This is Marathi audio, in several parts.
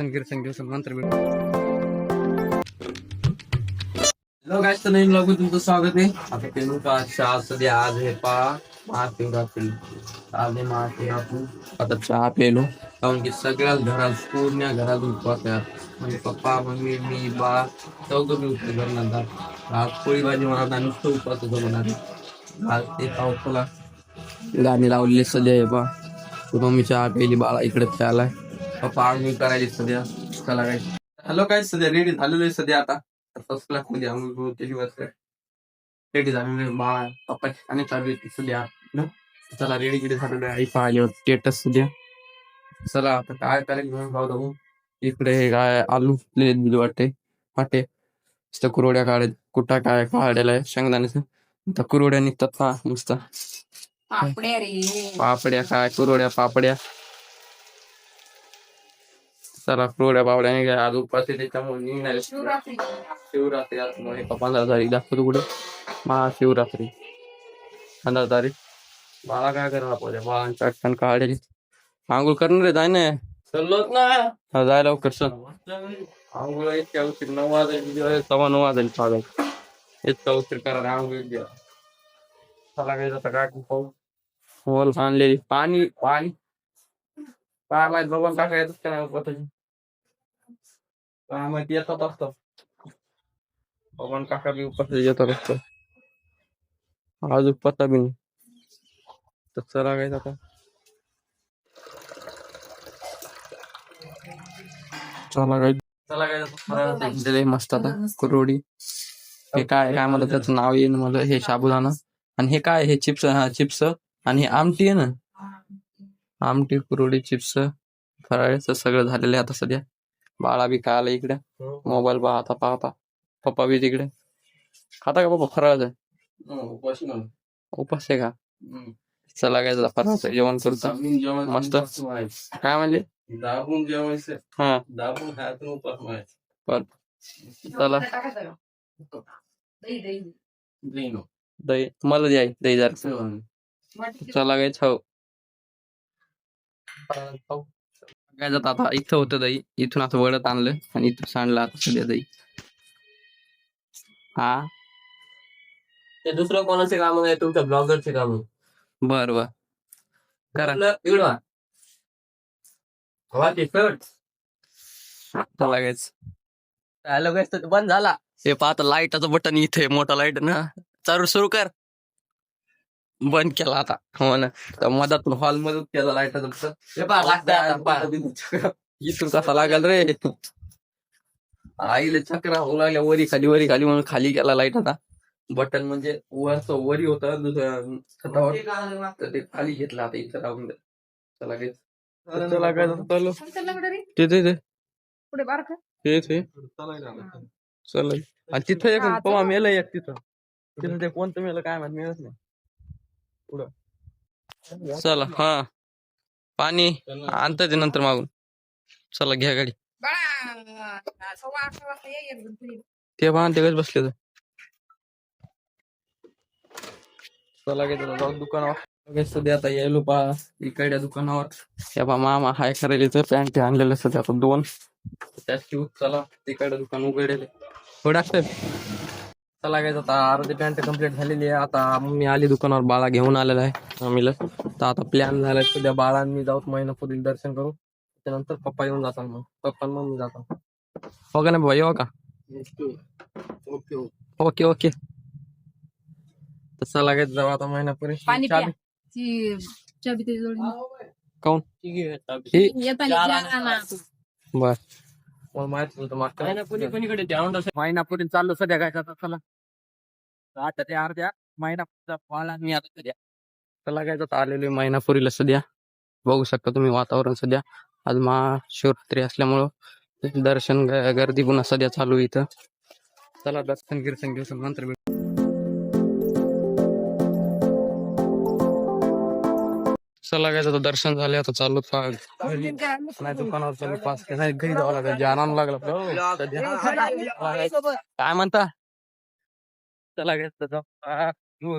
दर्शन गिर्शन घेऊ नंतर भेटू. हॅलो गाईस, तर नवीन ब्लॉग तुमचं स्वागत आहे. आता पेरू का चहा सध्या आज हे महाशिवरात्री. आज आहे महाशिवरात्री. आता चहा पेलो कारण की सगळ्याच घरात पूर्ण घरात उपवास आहे. म्हणजे पप्पा मम्मी मी बा चौघं मी उपवास करणार. आज पोळी भाजी म्हणा नुसतं उपवास बनवणार. आज ते पावसाला गाणी लावलेली सध्या आहे बा. मम्मी चहा पेली, बाळा इकडे प्यालाय, पप्पा आंघोळ करायची सध्या. चला काय हॅलो काय सध्या रेडी झालेलो आहे सध्या. आता फर्स्ट क्लास मध्ये आंघोळ केली वाजता रेडी झालेलो बाळा पप्पा आणि चालू येते सध्या. चला रेडी गिडी झालेलो आहे. आई पाहिल्यावर स्टेटस सध्या. चला आता काय करायला घेऊन जाऊ. इकडे काय आलू दिले वाटते वाटे कुरोड्या काढत कुठा काय काढलेला आहे शेंगदाण्याचं. आता कुरोड्या निघतात का नुसतं पापड्या काय कुरोड्या पापड्या. चला कुरोड्या पापड्या नाही काय आज उपास आहे त्याच्यामुळे निघणार शिवरात्री असल्यामुळे 15 तारीख दाखवतो कुठे महाशिवरात्री 15 तारीख. बाळा काय करायला पाहिजे बाळांच्या अटकन काढली आंघोळ करणार आहे. जाय ना चाललोच ना जाय लवकर सर. आंघोळ इतक्या उशीर 9 वाजेल 9:15 वाजेल पागल इतका उशीर करा आंघोळ द्या. चला काय जाता काय पाहू होल आणलेली पाणी पाणी काय माहित बघून टाकायचं का नाही उपवासाची काय माहिती येतात असतं. बघून काका बी उपवासाची येतात असतं. आज उपवासा बी नाही तर चला काय आता चला काय मस्त आता कुरोडी. हे काय काय मला त्याचं नाव येईन मला. हे साबुदाणा आणि हे काय हे चिप्स. हा चिप्स आणि हे आमटी आहे ना आमटी कुरोडी चिप्स फराळाचं सगळं झालेलं आहे आता सध्या. बाळा बी खायला इकडे मोबाईल पाहता पाहता. पप्पा बी तिकडे खाता का पप्पा फराळाचं उपास आहे का. चला काय फराळाचं जेवण करतो मस्त. काय म्हणले दाबून जेवायचं. हा दाबून खायचं उपास चला दही मला द्याय दही जर चला काय खाऊ काय जात आता. इथं होतं दही इथून असं वडत आणलं आणि इथून सांडलं आता सध्या दही. हा ते दुसरं कोणाचे काम नाही तुमच्या ब्लॉगरचे काम. बर बर करा लागायच. हॅलो गाइस तर बंद झाला. हे पाहता लाईटाचं बटन इथे मोठा लाईट ना चालू सुरू कर. बंद केला आता हो ना तर मधातून हॉल मधून केला लाईटाचं इथून कसा लागल रे. आईले चक्रा होऊ लागल्या वरी खाली म्हणून खाली केला लाईट. आता बटन म्हणजे वरचं वरी होतं छतावर तर ते खाली घेतलं आता इथं राहून द्या. चला काय चला काय चालू ते पुढे बार का ते चल आणि तिथं एक पवा मेलं एक तिथं तिथं ते कोणतं मेलं काय माहिती मिळत नाही पुढं. चला हा पाणी आणतं ते नंतर मागून. चला घ्या गाडी ते वाहन ते बसले तर चला काय जाऊ दुकानावर सध्या आता यायलो पा इकडच्या दुकानावर. हे बा मामा हाय करायला तर पॅन्ट आणलेलं सध्या आता 2 त्याची चला तिकडे दुकान उघडेल थोडा चला काय आता अर्धी पॅन्ट कम्प्लीट झालेली आहे. आता मम्मी आली दुकानावर बाळा घेऊन आलेला आहे मम्मीला. तर आता प्लॅन झालाय सध्या बाळांनी जाऊत महिनापूर्वी दर्शन करू त्यानंतर पप्पा येऊन जातात. मग पप्पा मम्मी जातात हो का नाही बाबा येऊ का. ओके ओके तर चला काय जाऊ आता महिनापूर्वी काऊन बर मला माहित होतं महिनापूर्वी चाललो सध्या काय चला आता ते अर्ध्या महिनापूरचा पाला मी आता सध्या चला काय जात आलेलो महिनापुरीला सध्या. बघू शकता तुम्ही वातावरण सध्या आज महाशिवरात्री असल्यामुळं दर्शन गर्दी पुन्हा सध्या चालू इथं. चला दर्शन गिर्शन घेऊ नंतर चला काय दर्शन झाले आता चालू नाही दुकानावर चालू पास नाही घरी जावं लागलं जाणार लागलं काय म्हणता. चला घ्यायचं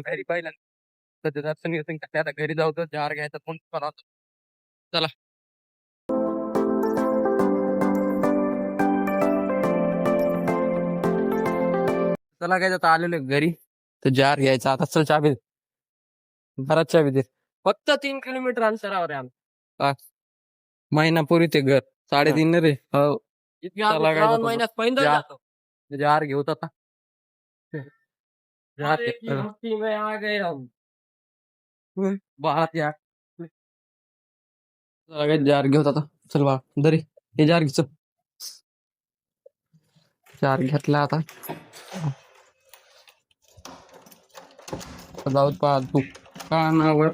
घरी पाहिलं सध्या दर्शन घेऊन आता घरी जाऊ तर जार घ्यायचा कोण चला चला काय आता आलेलो घरी तर जार घ्यायचा आता. चल चाबी घरात चाबी दे. फक्त 3 किलोमीटर अंतरावर आहे आमचं. महिनापूर्वी ते घर 3.5 रे. हो चला काय महिन्यात पहिल्यांदा जातो. जार घेऊत आता. जार आ गए हम. बाळात या जार घेऊत आता. चल बा दरी हे जार घे. जार घेतला आता. जाऊत पहा दुकानावर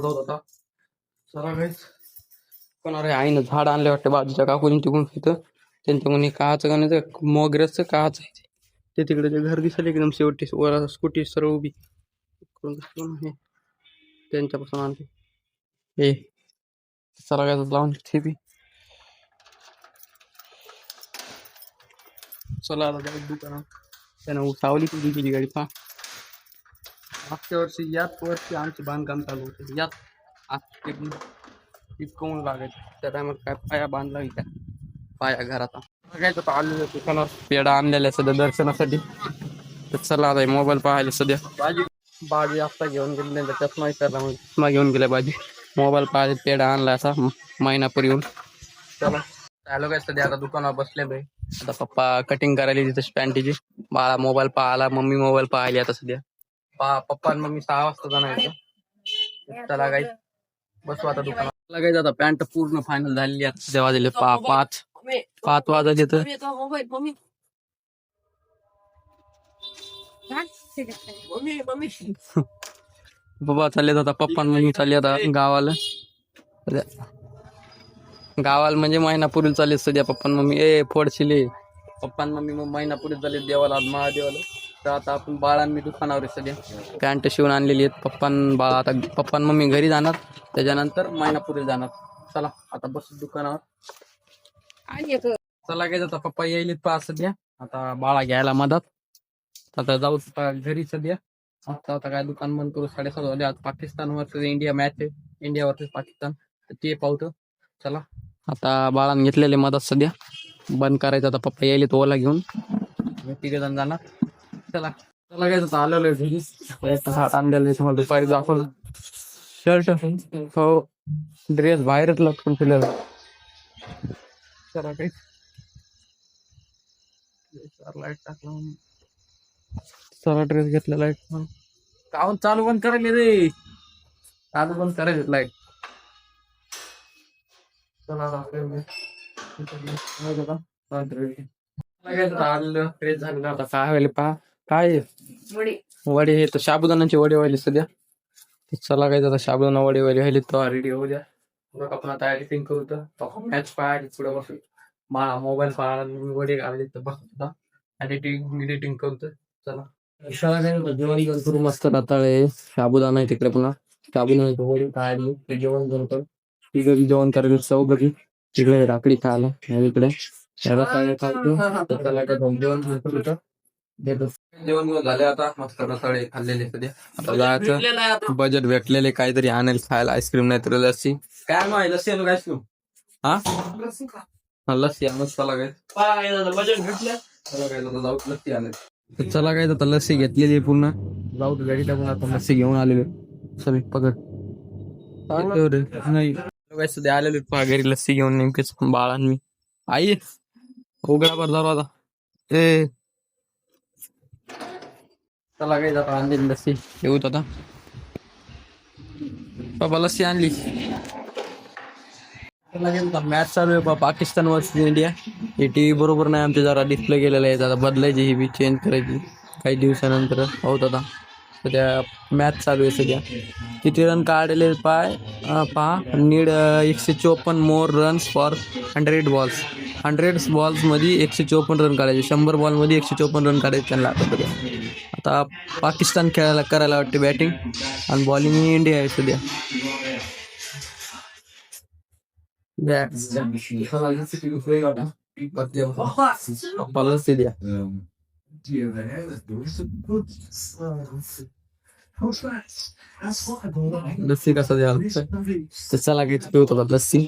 जाऊत आता. चला काहीच दुकानावर आईनं झाड आणले वाटतं बाजूच्या काकून तिकडून तिथं. त्यांच्या म्हणे काचं गाण्याचं मोगऱ्याचं काच आहे ते. तिकडे ते घर दिसलं एकदम शेवटी वर स्कूटी सर्व उभी करून त्यांच्यापासून आणते हे. चला काय लावून ठेवी. चला आता जाऊ दुकानात. त्यानं सावली पण केली गाडी पहा. मागच्या वर्षी याच वर्षी आमचे बांधकाम चालू होते. याच इतकं लागायचं त्या टायमात काय पाया बांधला त्या पाया घरात बघायचं. आलेलं दुकानावर पेढा आणलेला सध्या दर्शनासाठी. तर चला आता मोबाईल पाहायला सध्या. बाजी आता घेऊन गेले चष्मा विचारला म्हणजे चष्मा घेऊन गेला बाजी. मोबाईल पाहायला पेढा आणला असा महिनापूर्वी येऊन. चला आलो काय सध्या आता दुकानावर बसले भाई. आता पप्पा कटिंग करायला तिथे पॅन्टीची. बाळा मोबाईल पाहायला मम्मी मोबाईल पाहायला आता सध्या. पप्पा आणि मम्मी 6 वाजता जाणार. चला काही बसू आता दुकानात. लागायचं आता पॅन्ट पूर्ण फायनल झालेली आहे. सध्या वाजले 5 वाजले तर बाबा चालले आता. पप्पा मम्मी चालले आता गावाला. म्हणजे महिनापूर्वी चालले सध्या. Papa mummy फोडशिले. पप्पा मम्मी महिनापूर्वी चालले देवाला महादेवाला. तर आता आपण बाळांनी दुकानावर सध्या पॅन्ट शिवून आणलेली आहेत. बाळा आता पप्पा मम्मी घरी जाणार. त्याच्यानंतर महिनापूर्वी जाणार. चला आता बस दुकानावर. चला काय आता पप्पा येईल पहा सध्या. आता बाळा घ्यायला मदत. आता जाऊ घरी सध्या. आता काय दुकान बंद करू. 7:30 वाजले. आज पाकिस्तान वर्सेस इंडिया मॅच आहे. इंडिया वर्सेस पाकिस्तान तर ते पाहतो. चला आता बाळान घेतलेले मदत सध्या बंद करायचं. आता पप्पा यायले तो ओला घेऊन 3 जण जाणार. चला चला काय आता आलेलो घरी. आणलेलं तुम्हाला दुपारी दाखवलं. शर्ट हो ड्रेस बाहेरच लटकून ठेवलेला. चला काही लाईट टाकला. चला ड्रेस घेतला. लाईट काहून चालू बंद करायला रे. चालू बंद करायचं लाईट. आता काय व्हायला पहा. काय वडे हे तर साबुदाण्याचे वडे व्हायले सध्या. चला काय आता साबुदाणा वडे व्हायले तर रेडी होऊ द्या. आपण आता एडिटिंग करू तर मॅच पाहायला पुढे बसू. मोबाईल पाहायला वडे घालायचे तर बघ एडिटिंग करू तर चला. जेवण करू मस्त रताळे साबुदाणा आहे तिकडे. पुन्हा साबुदाण्याचे वडे खायला ते जेवण करतो. तिकडे जेवण करायला चव बघी. तिकडे राकडी खायला इकडे जेवण झाले. आता मस्त रताळे खाल्लेले सध्या. आता जायचं बजेट भेटलेले काहीतरी आणेल खायला. आईस्क्रीम नाही तर लस्सी. काय मग लस्सी आणू आईस्क्रीम. हा लस्सी आणत. चला काय बजेट भेटलं. जाऊ लस्सी आणेल. चला काय आता लस्सी घेतलेली पुन्हा जाऊ गाडी टाकून. आता लस्सी घेऊन आलेलो सगळी पकड नाही सध्या आलेलो पहा घरी लस्सी घेऊन. नेमकेच बाळान मी आई उघडा भर दरवाजा. चला काय आता आणलेली लस्सी घेऊत आता. बाबा लस्सी आणली. मॅच चालू आहे पाकिस्तान वर्सेस इंडिया. हे टीव्ही बरोबर नाही आमच्या. जरा डिस्प्ले गेलेला आहे. आता बदलायची ही बी चेंज करायची काही दिवसानंतर. होत आता सध्या मॅच चालू आहे सध्या. किती रन काढले पहा. Need 154 more runs for 100 balls. 100 balls मध्ये 154 रन काढायचे. 100 बॉल मध्ये 154 रन काढायचे त्यांना. आता पाकिस्तान करायला वाटते बॅटिंग आणि बॉलिंग इंडिया आहे सध्या. लस्सी कसा द्याल चला काही पिवत होता लस्सी.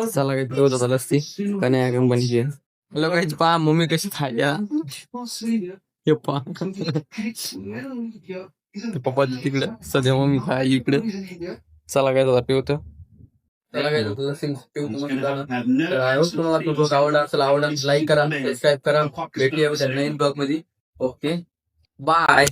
चला काही पिवत होता लस्सी कन्या कंपनीची. हॅलो गाईज पहा मम्मी कशी खायला हे पहा पप्पा तिकडे सध्या मम्मी खाय इकडे चला काय झाला पेवत चला काय तुम्हाला आवडला असेल आवडला लाईक करा सबस्क्राईब करा भेटूया नवीन ब्लॉग मध्ये ओके बाय